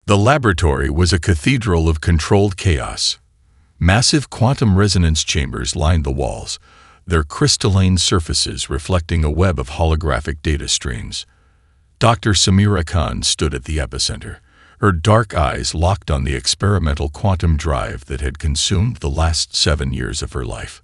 The laboratory was a cathedral of controlled chaos. Massive quantum resonance chambers lined the walls, their crystalline surfaces reflecting a web of holographic data streams. Dr. Samira Khan stood at the epicenter, her dark eyes locked on the experimental quantum drive that had consumed the last 7 years of her life.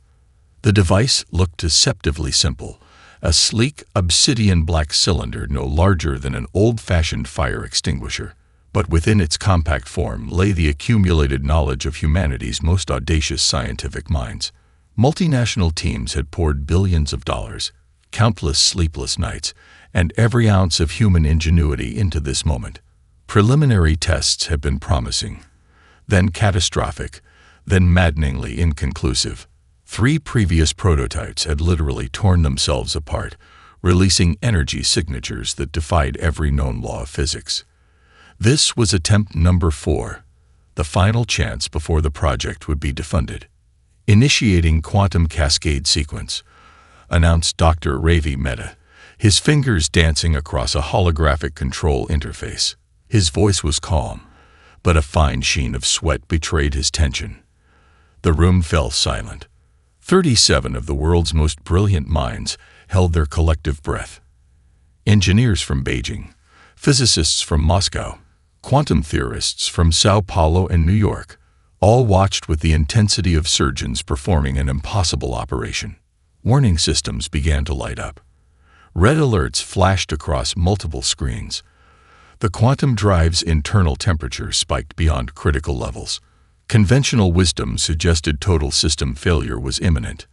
The device looked deceptively simple, a sleek obsidian black cylinder no larger than an old-fashioned fire extinguisher. But within its compact form lay the accumulated knowledge of humanity's most audacious scientific minds. Multinational teams had poured billions of dollars, countless sleepless nights, and every ounce of human ingenuity into this moment. Preliminary tests had been promising, then catastrophic, then maddeningly inconclusive. 3 previous prototypes had literally torn themselves apart, releasing energy signatures that defied every known law of physics. This was attempt number 4, the final chance before the project would be defunded. Initiating quantum cascade sequence, announced Dr. Ravi Mehta, his fingers dancing across a holographic control interface. His voice was calm, but a fine sheen of sweat betrayed his tension. The room fell silent. 37 of the world's most brilliant minds held their collective breath. Engineers from Beijing, physicists from Moscow, quantum theorists from Sao Paulo and New York, all watched with the intensity of surgeons performing an impossible operation. Warning systems began to light up. Red alerts flashed across multiple screens. The quantum drive's internal temperature spiked beyond critical levels. Conventional wisdom suggested total system failure was imminent.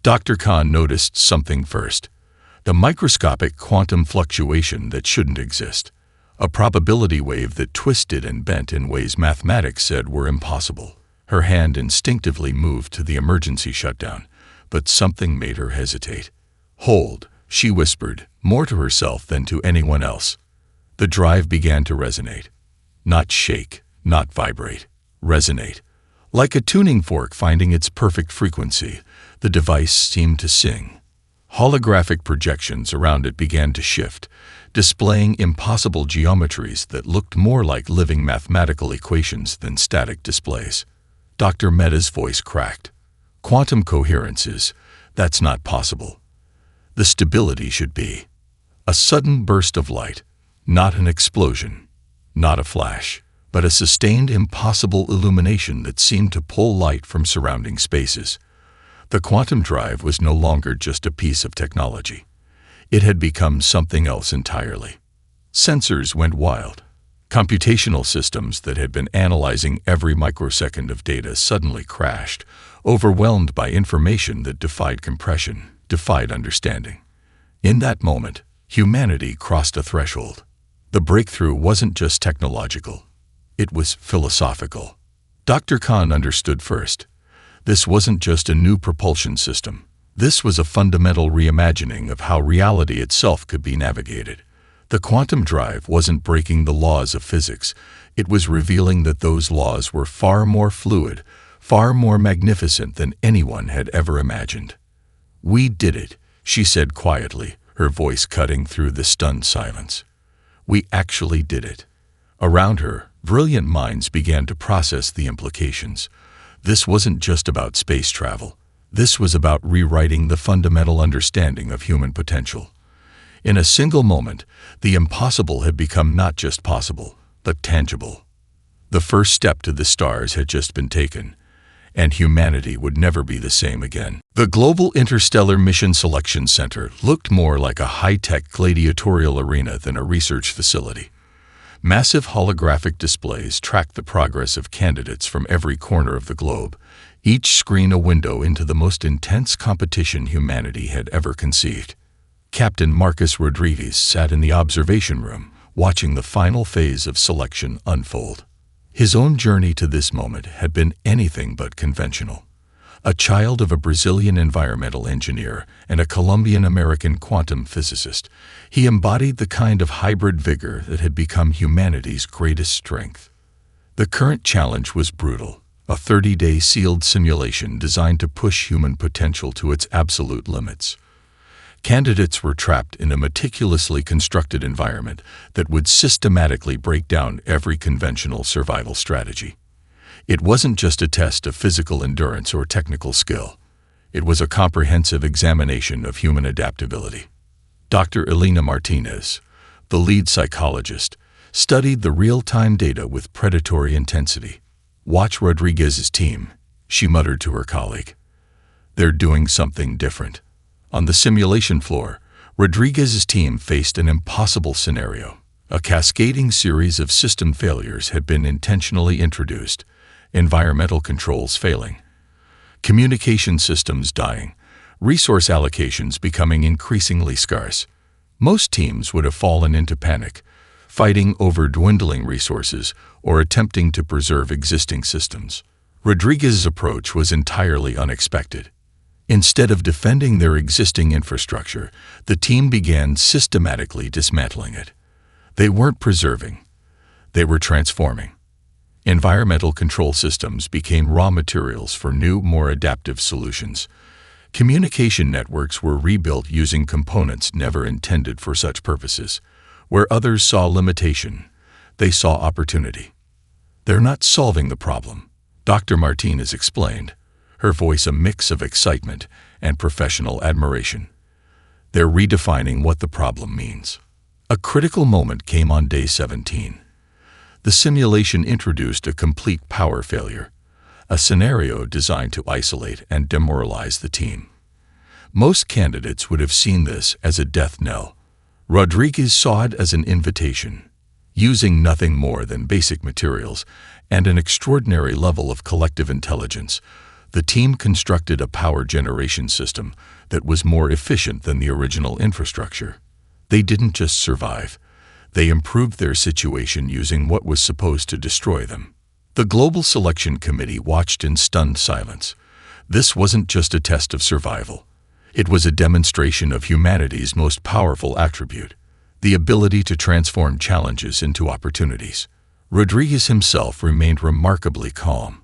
Dr. Khan noticed something first: the microscopic quantum fluctuation that shouldn't exist. A probability wave that twisted and bent in ways mathematics said were impossible. Her hand instinctively moved to the emergency shutdown, but something made her hesitate. "Hold," she whispered, more to herself than to anyone else. The drive began to resonate. Not shake, not vibrate. Resonate. Like a tuning fork finding its perfect frequency, the device seemed to sing. Holographic projections around it began to shift, displaying impossible geometries that looked more like living mathematical equations than static displays. Dr. Mehta's voice cracked. "Quantum coherences, that's not possible. The stability should be." A sudden burst of light, not an explosion, not a flash, but a sustained impossible illumination that seemed to pull light from surrounding spaces. The quantum drive was no longer just a piece of technology. It had become something else entirely. Sensors went wild. Computational systems that had been analyzing every microsecond of data suddenly crashed, overwhelmed by information that defied compression, defied understanding. In that moment, humanity crossed a threshold. The breakthrough wasn't just technological. It was philosophical. Dr. Khan understood first. This wasn't just a new propulsion system. This was a fundamental reimagining of how reality itself could be navigated. The quantum drive wasn't breaking the laws of physics. It was revealing that those laws were far more fluid, far more magnificent than anyone had ever imagined. "We did it," she said quietly, her voice cutting through the stunned silence. "We actually did it." Around her, brilliant minds began to process the implications. This wasn't just about space travel. This was about rewriting the fundamental understanding of human potential. In a single moment, the impossible had become not just possible, but tangible. The first step to the stars had just been taken, and humanity would never be the same again. The Global Interstellar Mission Selection Center looked more like a high-tech gladiatorial arena than a research facility. Massive holographic displays tracked the progress of candidates from every corner of the globe, each screen a window into the most intense competition humanity had ever conceived. Captain Marcus Rodriguez sat in the observation room, watching the final phase of selection unfold. His own journey to this moment had been anything but conventional. A child of a Brazilian environmental engineer and a Colombian-American quantum physicist, he embodied the kind of hybrid vigor that had become humanity's greatest strength. The current challenge was brutal, a 30-day sealed simulation designed to push human potential to its absolute limits. Candidates were trapped in a meticulously constructed environment that would systematically break down every conventional survival strategy. It wasn't just a test of physical endurance or technical skill. It was a comprehensive examination of human adaptability. Dr. Elena Martinez, the lead psychologist, studied the real-time data with predatory intensity. "Watch Rodriguez's team," she muttered to her colleague. "They're doing something different." On the simulation floor, Rodriguez's team faced an impossible scenario. A cascading series of system failures had been intentionally introduced, environmental controls failing, communication systems dying, resource allocations becoming increasingly scarce. Most teams would have fallen into panic, fighting over dwindling resources or attempting to preserve existing systems. Rodriguez's approach was entirely unexpected. Instead of defending their existing infrastructure, the team began systematically dismantling it. They weren't preserving, they were transforming. Environmental control systems became raw materials for new, more adaptive solutions. Communication networks were rebuilt using components never intended for such purposes. Where others saw limitation, they saw opportunity. "They're not solving the problem," Dr. Martinez explained, her voice a mix of excitement and professional admiration. "They're redefining what the problem means." A critical moment came on day 17. The simulation introduced a complete power failure, a scenario designed to isolate and demoralize the team. Most candidates would have seen this as a death knell. Rodriguez saw it as an invitation. Using nothing more than basic materials and an extraordinary level of collective intelligence, the team constructed a power generation system that was more efficient than the original infrastructure. They didn't just survive. They improved their situation using what was supposed to destroy them. The Global Selection Committee watched in stunned silence. This wasn't just a test of survival. It was a demonstration of humanity's most powerful attribute, the ability to transform challenges into opportunities. Rodriguez himself remained remarkably calm.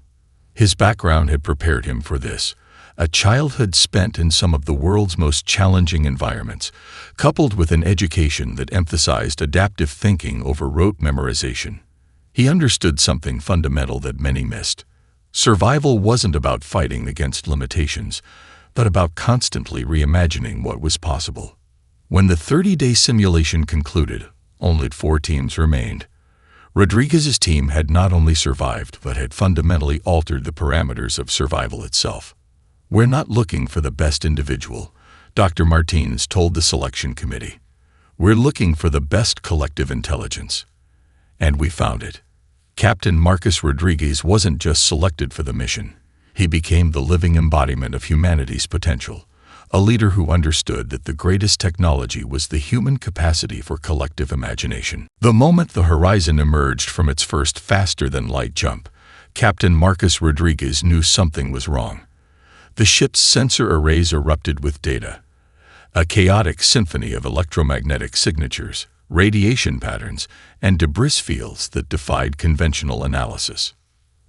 His background had prepared him for this, a childhood spent in some of the world's most challenging environments, coupled with an education that emphasized adaptive thinking over rote memorization. He understood something fundamental that many missed. Survival wasn't about fighting against limitations, but about constantly reimagining what was possible. When the 30-day simulation concluded, only 4 teams remained. Rodriguez's team had not only survived, but had fundamentally altered the parameters of survival itself. "We're not looking for the best individual," Dr. Martinez told the selection committee. "We're looking for the best collective intelligence." And we found it. Captain Marcus Rodriguez wasn't just selected for the mission. He became the living embodiment of humanity's potential, a leader who understood that the greatest technology was the human capacity for collective imagination. The moment the horizon emerged from its first faster-than-light jump, Captain Marcus Rodriguez knew something was wrong. The ship's sensor arrays erupted with data, a chaotic symphony of electromagnetic signatures, radiation patterns, and debris fields that defied conventional analysis.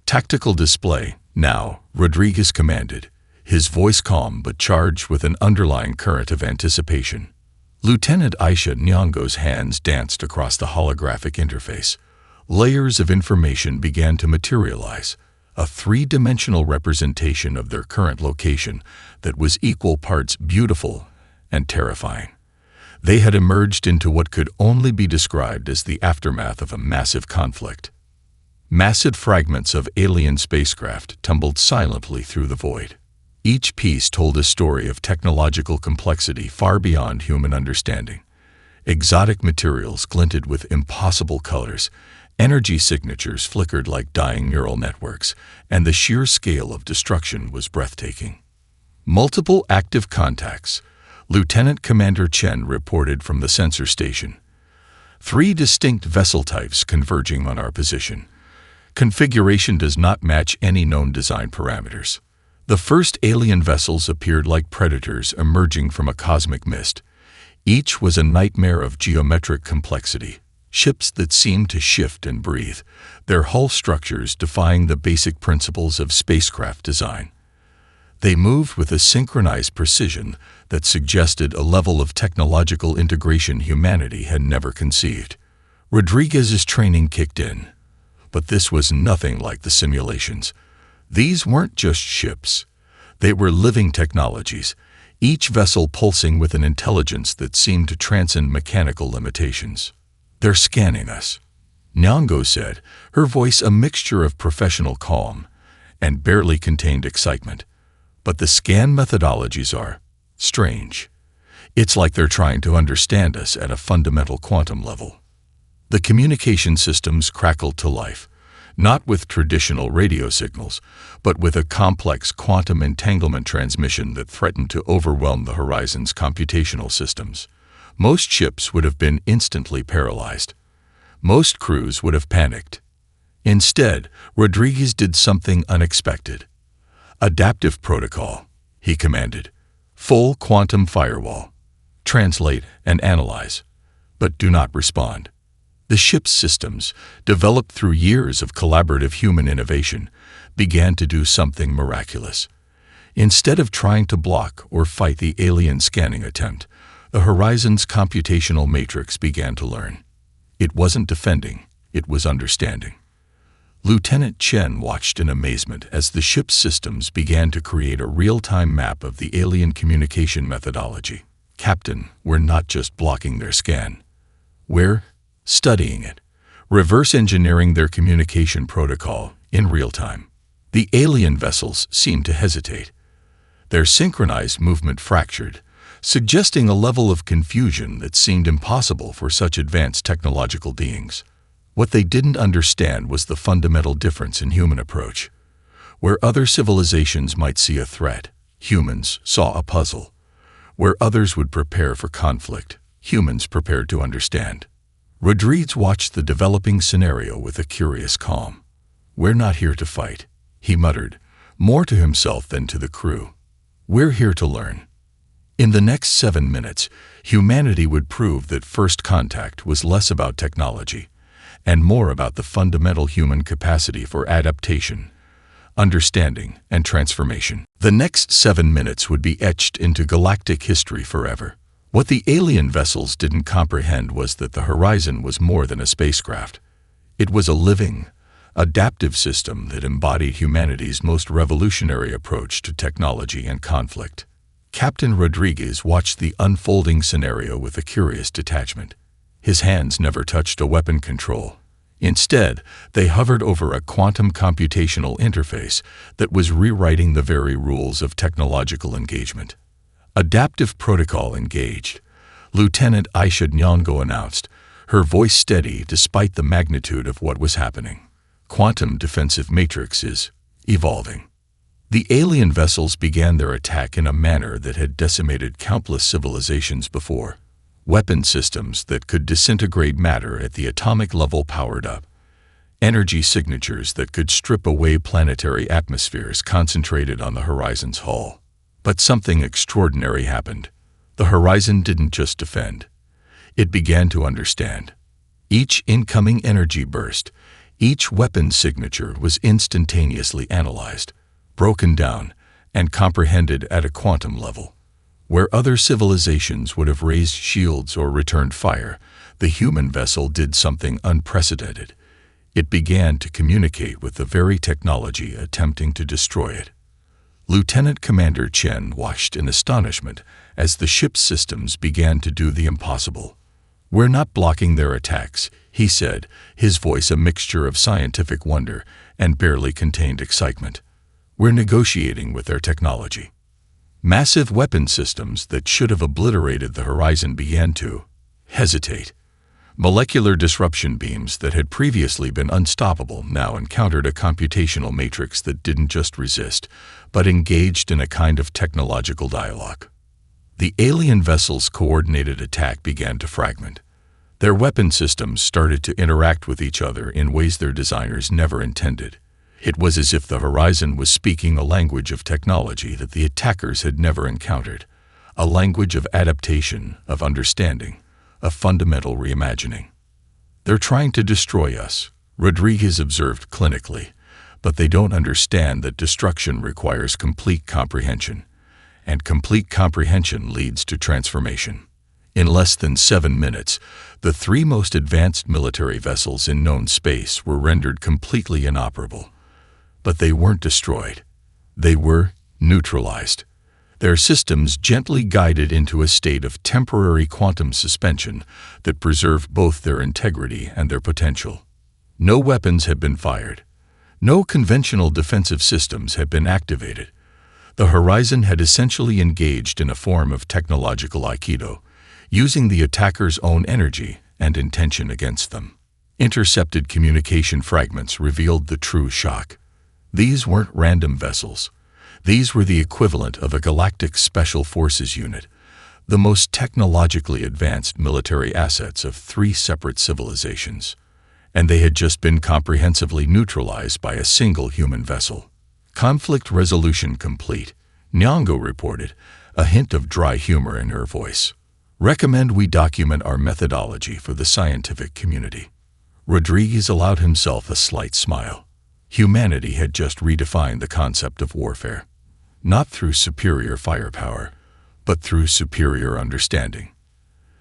"Tactical display, now," Rodriguez commanded, his voice calm but charged with an underlying current of anticipation. Lieutenant Aisha Nyong'o's hands danced across the holographic interface. Layers of information began to materialize, a 3-dimensional representation of their current location that was equal parts beautiful and terrifying. They had emerged into what could only be described as the aftermath of a massive conflict. Massive fragments of alien spacecraft tumbled silently through the void. Each piece told a story of technological complexity far beyond human understanding. Exotic materials glinted with impossible colors, energy signatures flickered like dying neural networks, and the sheer scale of destruction was breathtaking. "Multiple active contacts," Lieutenant Commander Chen reported from the sensor station. 3 distinct vessel types converging on our position. Configuration does not match any known design parameters. The first alien vessels appeared like predators emerging from a cosmic mist. Each was a nightmare of geometric complexity. Ships that seemed to shift and breathe, their hull structures defying the basic principles of spacecraft design. They moved with a synchronized precision that suggested a level of technological integration humanity had never conceived. Rodriguez's training kicked in, but this was nothing like the simulations. These weren't just ships. They were living technologies, each vessel pulsing with an intelligence that seemed to transcend mechanical limitations. "They're scanning us," Nyong'o said, her voice a mixture of professional calm and barely contained excitement. "But the scan methodologies are strange. It's like they're trying to understand us at a fundamental quantum level." The communication systems crackled to life, not with traditional radio signals, but with a complex quantum entanglement transmission that threatened to overwhelm the Horizon's computational systems. Most ships would have been instantly paralyzed. Most crews would have panicked. Instead, Rodriguez did something unexpected. "Adaptive protocol," he commanded. "Full quantum firewall. Translate and analyze, but do not respond." The ship's systems, developed through years of collaborative human innovation, began to do something miraculous. Instead of trying to block or fight the alien scanning attempt, the Horizon's computational matrix began to learn. It wasn't defending, it was understanding. Lieutenant Chen watched in amazement as the ship's systems began to create a real-time map of the alien communication methodology. "Captain, we're not just blocking their scan. We're studying it, reverse engineering their communication protocol in real time." The alien vessels seemed to hesitate. Their synchronized movement fractured, suggesting a level of confusion that seemed impossible for such advanced technological beings. What they didn't understand was the fundamental difference in human approach. Where other civilizations might see a threat, humans saw a puzzle. Where others would prepare for conflict, humans prepared to understand. Rodriguez watched the developing scenario with a curious calm. "We're not here to fight," he muttered, more to himself than to the crew. "We're here to learn." In the next 7 minutes, humanity would prove that first contact was less about technology and more about the fundamental human capacity for adaptation, understanding, and transformation. The next 7 minutes would be etched into galactic history forever. What the alien vessels didn't comprehend was that the Horizon was more than a spacecraft. It was a living, adaptive system that embodied humanity's most revolutionary approach to technology and conflict. Captain Rodriguez watched the unfolding scenario with a curious detachment. His hands never touched a weapon control. Instead, they hovered over a quantum computational interface that was rewriting the very rules of technological engagement. "Adaptive protocol engaged," Lieutenant Aisha Nyong'o announced, her voice steady despite the magnitude of what was happening. "Quantum defensive matrix is evolving." The alien vessels began their attack in a manner that had decimated countless civilizations before. Weapon systems that could disintegrate matter at the atomic level powered up. Energy signatures that could strip away planetary atmospheres concentrated on the Horizon's hull. But something extraordinary happened. The Horizon didn't just defend. It began to understand. Each incoming energy burst, each weapon signature was instantaneously analyzed, broken down, and comprehended at a quantum level. Where other civilizations would have raised shields or returned fire, the human vessel did something unprecedented. It began to communicate with the very technology attempting to destroy it. Lieutenant Commander Chen watched in astonishment as the ship's systems began to do the impossible. "We're not blocking their attacks," he said, his voice a mixture of scientific wonder and barely contained excitement. "We're negotiating with their technology." Massive weapon systems that should have obliterated the Horizon began to hesitate. Molecular disruption beams that had previously been unstoppable now encountered a computational matrix that didn't just resist, but engaged in a kind of technological dialogue. The alien vessel's coordinated attack began to fragment. Their weapon systems started to interact with each other in ways their designers never intended. It was as if the Horizon was speaking a language of technology that the attackers had never encountered, a language of adaptation, of understanding, a fundamental reimagining. "They're trying to destroy us," Rodriguez observed clinically, but they don't understand that destruction requires complete comprehension, and complete comprehension leads to transformation. In less than 7 minutes, the 3 most advanced military vessels in known space were rendered completely inoperable. But they weren't destroyed. They were neutralized. Their systems gently guided into a state of temporary quantum suspension that preserved both their integrity and their potential. No weapons had been fired. No conventional defensive systems had been activated. The Horizon had essentially engaged in a form of technological Aikido, using the attacker's own energy and intention against them. Intercepted communication fragments revealed the true shock. These weren't random vessels. These were the equivalent of a Galactic Special Forces unit, the most technologically advanced military assets of 3 separate civilizations. And they had just been comprehensively neutralized by a single human vessel. Conflict resolution complete, Nyong'o reported, a hint of dry humor in her voice. Recommend we document our methodology for the scientific community. Rodriguez allowed himself a slight smile. Humanity had just redefined the concept of warfare, not through superior firepower, but through superior understanding.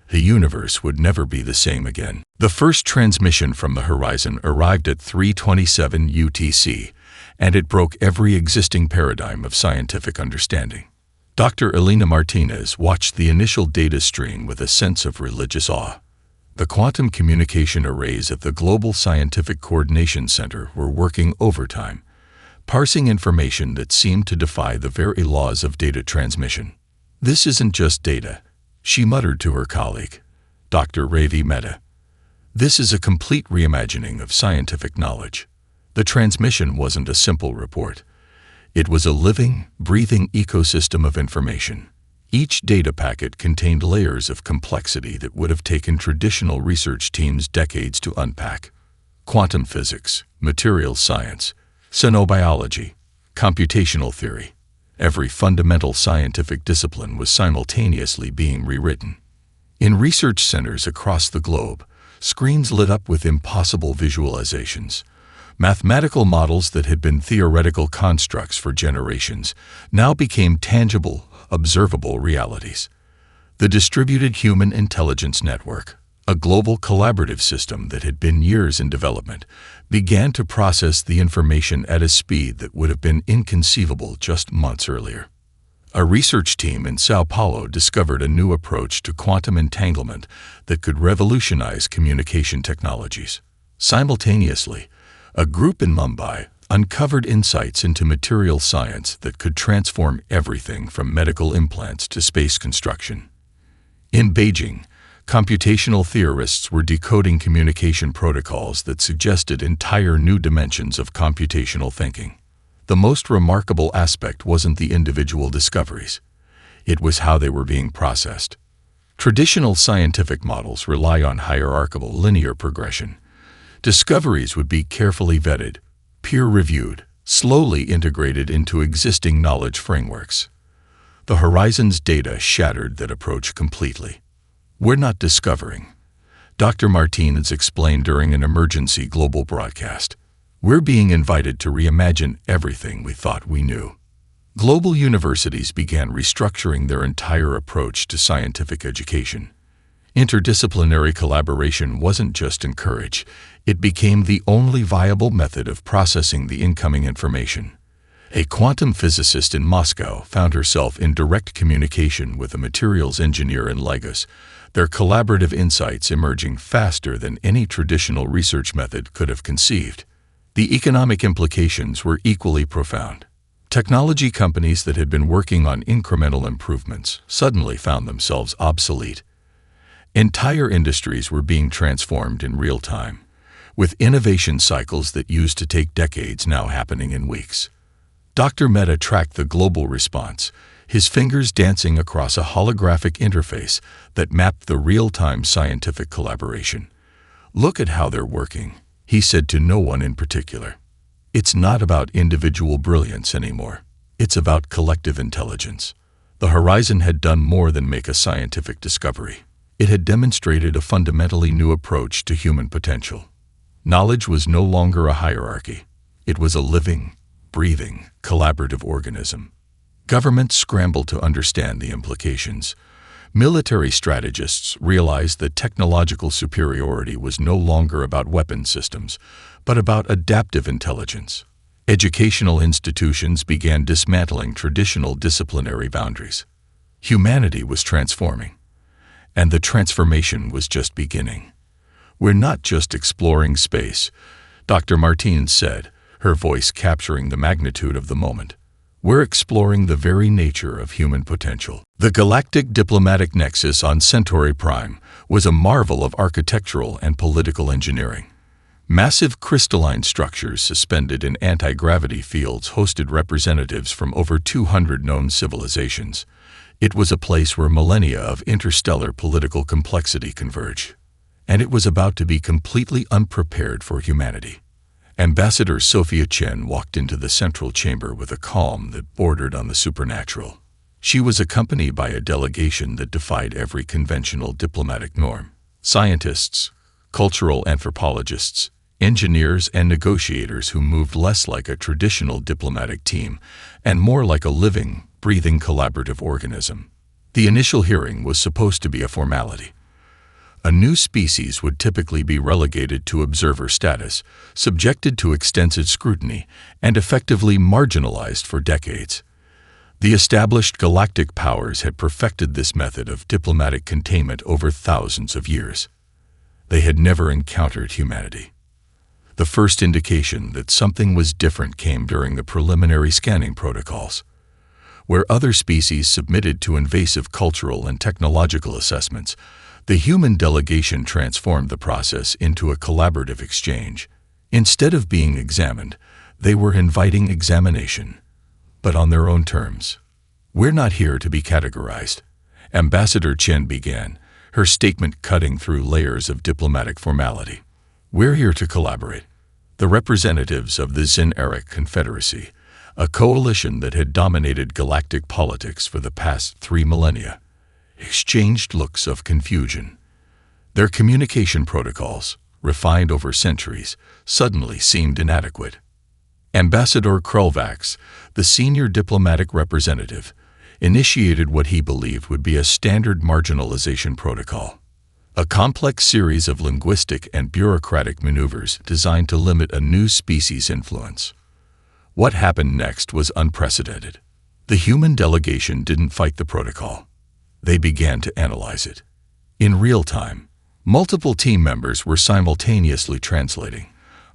The universe would never be the same again. The first transmission from the Horizon arrived at 3:27 UTC, and it broke every existing paradigm of scientific understanding. Dr. Elena Martinez watched the initial data stream with a sense of religious awe. The quantum communication arrays at the Global Scientific Coordination Center were working overtime, parsing information that seemed to defy the very laws of data transmission. This isn't just data, she muttered to her colleague, Dr. Ravi Mehta. This is a complete reimagining of scientific knowledge. The transmission wasn't a simple report. It was a living, breathing ecosystem of information. Each data packet contained layers of complexity that would have taken traditional research teams decades to unpack. Quantum physics, materials science, xenobiology, computational theory. Every fundamental scientific discipline was simultaneously being rewritten. In research centers across the globe, screens lit up with impossible visualizations. Mathematical models that had been theoretical constructs for generations now became tangible, observable realities. The Distributed Human Intelligence Network, a global collaborative system that had been years in development, began to process the information at a speed that would have been inconceivable just months earlier. A research team in Sao Paulo discovered a new approach to quantum entanglement that could revolutionize communication technologies. Simultaneously, a group in Mumbai uncovered insights into material science that could transform everything from medical implants to space construction. In Beijing, computational theorists were decoding communication protocols that suggested entire new dimensions of computational thinking. The most remarkable aspect wasn't the individual discoveries. It was how they were being processed. Traditional scientific models rely on hierarchical linear progression. Discoveries would be carefully vetted, peer-reviewed, slowly integrated into existing knowledge frameworks. The Horizon's data shattered that approach completely. We're not discovering, Dr. Martinez explained during an emergency global broadcast. We're being invited to reimagine everything we thought we knew. Global universities began restructuring their entire approach to scientific education. Interdisciplinary collaboration wasn't just encouraged, it became the only viable method of processing the incoming information. A quantum physicist in Moscow found herself in direct communication with a materials engineer in Lagos, their collaborative insights emerging faster than any traditional research method could have conceived. The economic implications were equally profound. Technology companies that had been working on incremental improvements suddenly found themselves obsolete. Entire industries were being transformed in real time, with innovation cycles that used to take decades now happening in weeks. Dr. Mehta tracked the global response, his fingers dancing across a holographic interface that mapped the real-time scientific collaboration. "Look at how they're working," he said to no one in particular. "It's not about individual brilliance anymore. It's about collective intelligence." The Horizon had done more than make a scientific discovery. It had demonstrated a fundamentally new approach to human potential. Knowledge was no longer a hierarchy. It was a living, breathing, collaborative organism. Governments scrambled to understand the implications. Military strategists realized that technological superiority was no longer about weapon systems, but about adaptive intelligence. Educational institutions began dismantling traditional disciplinary boundaries. Humanity was transforming, and the transformation was just beginning. "We're not just exploring space," Dr. Martins said, her voice capturing the magnitude of the moment. "We're exploring the very nature of human potential." The galactic diplomatic nexus on Centauri Prime was a marvel of architectural and political engineering. Massive crystalline structures suspended in anti-gravity fields hosted representatives from over 200 known civilizations. It was a place where millennia of interstellar political complexity converge. And it was about to be completely unprepared for humanity. Ambassador Sophia Chen walked into the central chamber with a calm that bordered on the supernatural. She was accompanied by a delegation that defied every conventional diplomatic norm. Scientists, cultural anthropologists, engineers, and negotiators who moved less like a traditional diplomatic team and more like a living, breathing collaborative organism. The initial hearing was supposed to be a formality. A new species would typically be relegated to observer status, subjected to extensive scrutiny, and effectively marginalized for decades. The established galactic powers had perfected this method of diplomatic containment over thousands of years. They had never encountered humanity. The first indication that something was different came during the preliminary scanning protocols, where other species submitted to invasive cultural and technological assessments. The human delegation transformed the process into a collaborative exchange. Instead of being examined, they were inviting examination, but on their own terms. "We're not here to be categorized," Ambassador Chen began, her statement cutting through layers of diplomatic formality. "We're here to collaborate." The representatives of the Xen-Eric Confederacy, a coalition that had dominated galactic politics for the past 3 millennia, exchanged looks of confusion. Their communication protocols, refined over centuries, suddenly seemed inadequate. Ambassador Krulvax, the senior diplomatic representative, initiated what he believed would be a standard marginalization protocol, a complex series of linguistic and bureaucratic maneuvers designed to limit a new species' influence. What happened next was unprecedented. The human delegation didn't fight the protocol. They began to analyze it. In real time, multiple team members were simultaneously translating,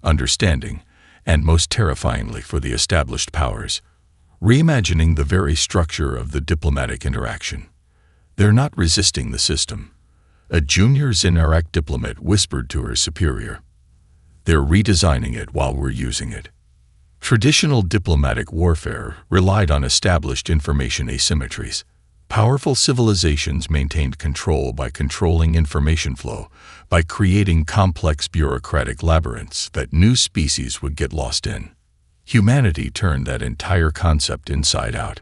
understanding, and most terrifyingly for the established powers, reimagining the very structure of the diplomatic interaction. "They're not resisting the system," a junior Xen-Eric diplomat whispered to her superior. "They're redesigning it while we're using it." Traditional diplomatic warfare relied on established information asymmetries. Powerful civilizations maintained control by controlling information flow, by creating complex bureaucratic labyrinths that new species would get lost in. Humanity turned that entire concept inside out.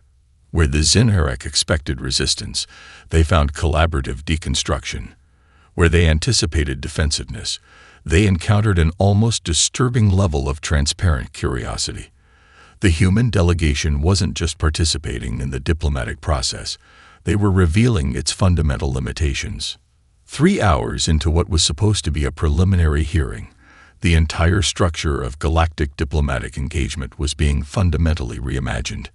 Where the Xen-Eric expected resistance, they found collaborative deconstruction. Where they anticipated defensiveness, they encountered an almost disturbing level of transparent curiosity. The human delegation wasn't just participating in the diplomatic process, they were revealing its fundamental limitations. 3 hours into what was supposed to be a preliminary hearing, the entire structure of galactic diplomatic engagement was being fundamentally reimagined.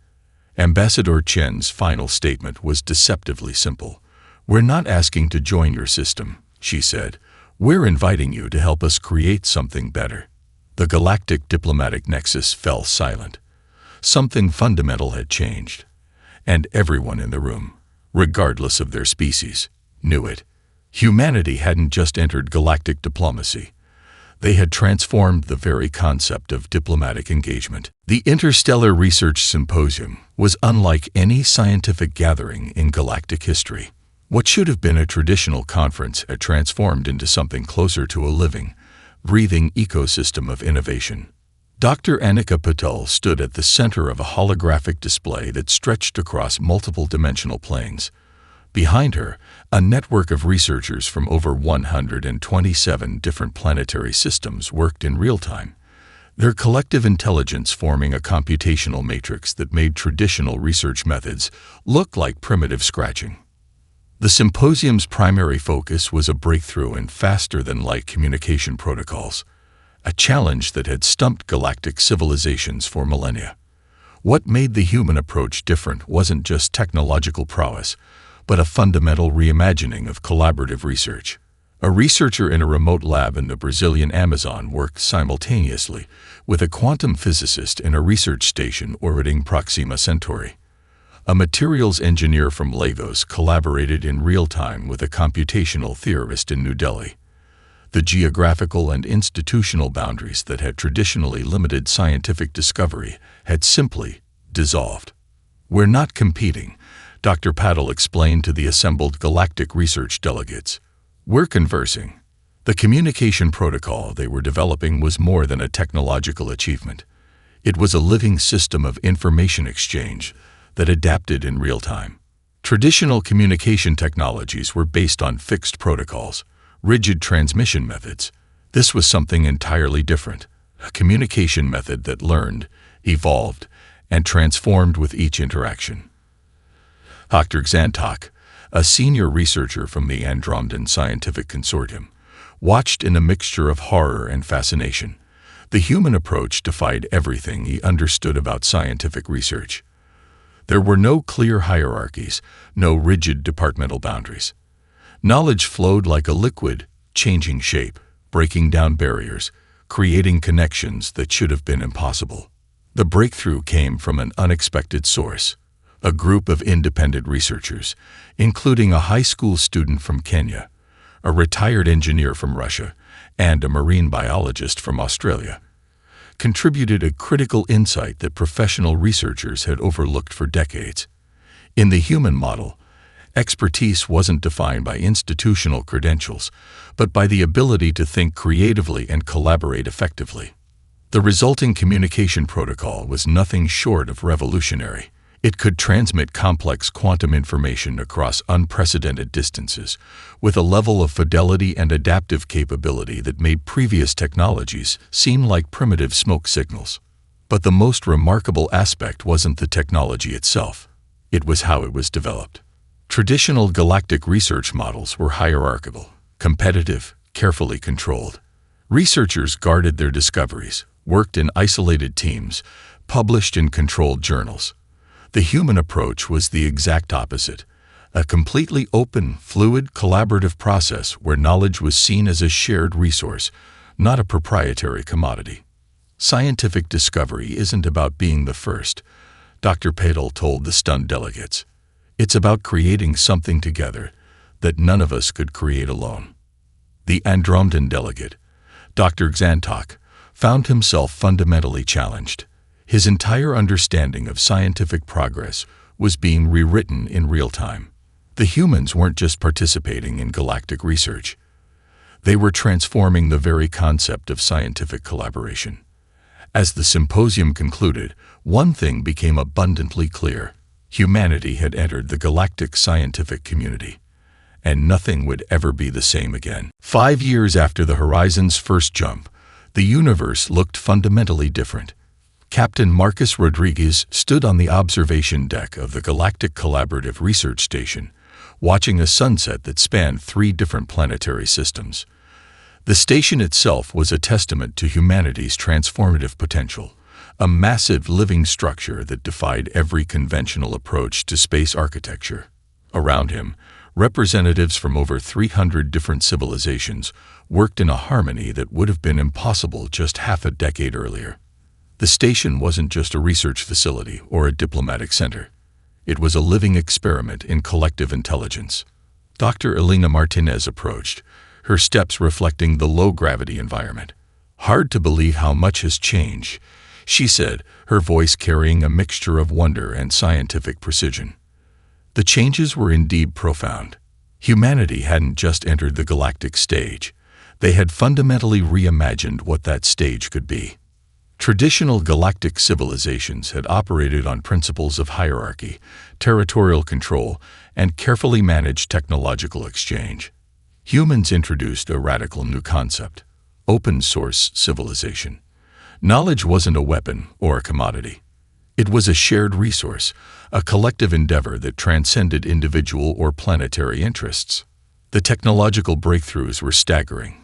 Ambassador Chen's final statement was deceptively simple. "We're not asking to join your system," she said. "We're inviting you to help us create something better." The galactic diplomatic nexus fell silent. Something fundamental had changed, and everyone in the room, regardless of their species, knew it. Humanity hadn't just entered galactic diplomacy. They had transformed the very concept of diplomatic engagement. The Interstellar Research Symposium was unlike any scientific gathering in galactic history. What should have been a traditional conference had transformed into something closer to a living, breathing ecosystem of innovation. Dr. Annika Patel stood at the center of a holographic display that stretched across multiple dimensional planes. Behind her, a network of researchers from over 127 different planetary systems worked in real time, their collective intelligence forming a computational matrix that made traditional research methods look like primitive scratching. The symposium's primary focus was a breakthrough in faster-than-light communication protocols, a challenge that had stumped galactic civilizations for millennia. What made the human approach different wasn't just technological prowess, but a fundamental reimagining of collaborative research. A researcher in a remote lab in the Brazilian Amazon worked simultaneously with a quantum physicist in a research station orbiting Proxima Centauri. A materials engineer from Lagos collaborated in real time with a computational theorist in New Delhi. The geographical and institutional boundaries that had traditionally limited scientific discovery had simply dissolved. "We're not competing," Dr. Patel explained to the assembled galactic research delegates. "We're conversing." The communication protocol they were developing was more than a technological achievement. It was a living system of information exchange that adapted in real time. Traditional communication technologies were based on fixed protocols, rigid transmission methods. This was something entirely different, a communication method that learned, evolved, and transformed with each interaction. Dr. Xantok, a senior researcher from the Andromedan Scientific Consortium, watched in a mixture of horror and fascination. The human approach defied everything he understood about scientific research. There were no clear hierarchies, no rigid departmental boundaries. Knowledge flowed like a liquid, changing shape, breaking down barriers, creating connections that should have been impossible. The breakthrough came from an unexpected source, a group of independent researchers, including a high school student from Kenya, a retired engineer from Russia, and a marine biologist from Australia, contributed a critical insight that professional researchers had overlooked for decades. In the human model, expertise wasn't defined by institutional credentials, but by the ability to think creatively and collaborate effectively. The resulting communication protocol was nothing short of revolutionary. It could transmit complex quantum information across unprecedented distances, with a level of fidelity and adaptive capability that made previous technologies seem like primitive smoke signals. But the most remarkable aspect wasn't the technology itself. It was how it was developed. Traditional galactic research models were hierarchical, competitive, carefully controlled. Researchers guarded their discoveries, worked in isolated teams, published in controlled journals. The human approach was the exact opposite, a completely open, fluid, collaborative process where knowledge was seen as a shared resource, not a proprietary commodity. Scientific discovery isn't about being the first, Dr. Patel told the stunned delegates. It's about creating something together that none of us could create alone. The Andromedan delegate, Dr. Xantok, found himself fundamentally challenged. His entire understanding of scientific progress was being rewritten in real time. The humans weren't just participating in galactic research. They were transforming the very concept of scientific collaboration. As the symposium concluded, one thing became abundantly clear. Humanity had entered the galactic scientific community, and nothing would ever be the same again. 5 years after the horizon's first jump, the universe looked fundamentally different. Captain Marcus Rodriguez stood on the observation deck of the Galactic Collaborative Research Station, watching a sunset that spanned 3 different planetary systems. The station itself was a testament to humanity's transformative potential, a massive living structure that defied every conventional approach to space architecture. Around him, representatives from over 300 different civilizations worked in a harmony that would have been impossible just half a decade earlier. The station wasn't just a research facility or a diplomatic center. It was a living experiment in collective intelligence. Dr. Elena Martinez approached, her steps reflecting the low-gravity environment. "Hard to believe how much has changed," she said, her voice carrying a mixture of wonder and scientific precision. The changes were indeed profound. Humanity hadn't just entered the galactic stage. They had fundamentally reimagined what that stage could be. Traditional galactic civilizations had operated on principles of hierarchy, territorial control, and carefully managed technological exchange. Humans introduced a radical new concept: open-source civilization. Knowledge wasn't a weapon or a commodity. It was a shared resource, a collective endeavor that transcended individual or planetary interests. The technological breakthroughs were staggering.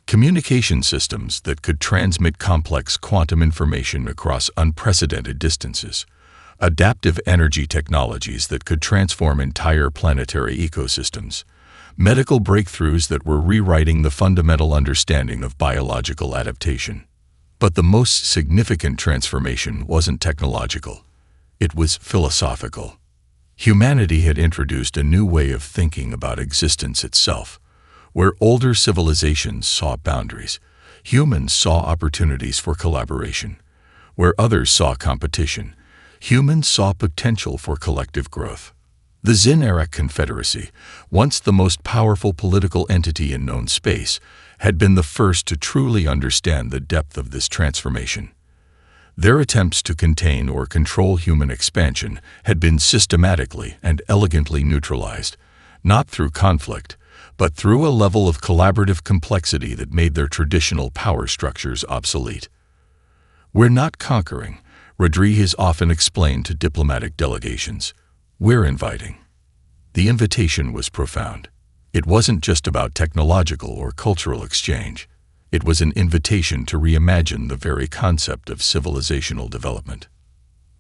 Communication systems that could transmit complex quantum information across unprecedented distances. Adaptive energy technologies that could transform entire planetary ecosystems. Medical breakthroughs that were rewriting the fundamental understanding of biological adaptation. But the most significant transformation wasn't technological. It was philosophical. Humanity had introduced a new way of thinking about existence itself. Where older civilizations saw boundaries, humans saw opportunities for collaboration. Where others saw competition, humans saw potential for collective growth. The Xen-era Confederacy, once the most powerful political entity in known space, had been the first to truly understand the depth of this transformation. Their attempts to contain or control human expansion had been systematically and elegantly neutralized, not through conflict, but through a level of collaborative complexity that made their traditional power structures obsolete. "We're not conquering," Rodriguez often explained to diplomatic delegations. "We're inviting." The invitation was profound. It wasn't just about technological or cultural exchange. It was an invitation to reimagine the very concept of civilizational development.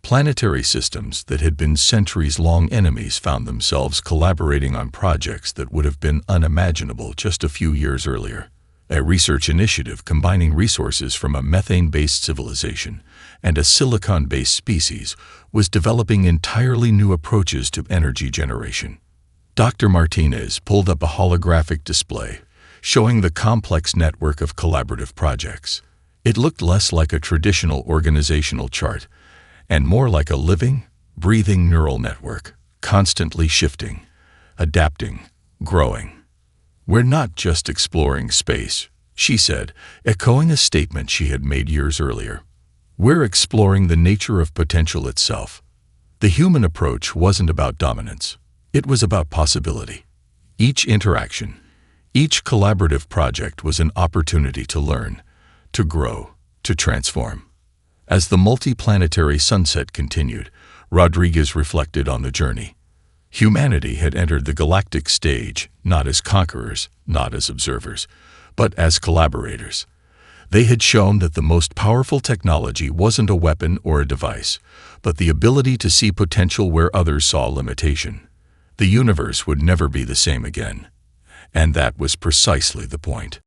Planetary systems that had been centuries-long enemies found themselves collaborating on projects that would have been unimaginable just a few years earlier. A research initiative combining resources from a methane-based civilization and a silicon-based species was developing entirely new approaches to energy generation. Dr. Martinez pulled up a holographic display showing the complex network of collaborative projects. It looked less like a traditional organizational chart and more like a living, breathing neural network, constantly shifting, adapting, growing. "We're not just exploring space," she said, echoing a statement she had made years earlier. "We're exploring the nature of potential itself." The human approach wasn't about dominance. It was about possibility. Each interaction, each collaborative project was an opportunity to learn, to grow, to transform. As the multiplanetary sunset continued, Rodriguez reflected on the journey. Humanity had entered the galactic stage not as conquerors, not as observers, but as collaborators. They had shown that the most powerful technology wasn't a weapon or a device, but the ability to see potential where others saw limitation. The universe would never be the same again. And that was precisely the point.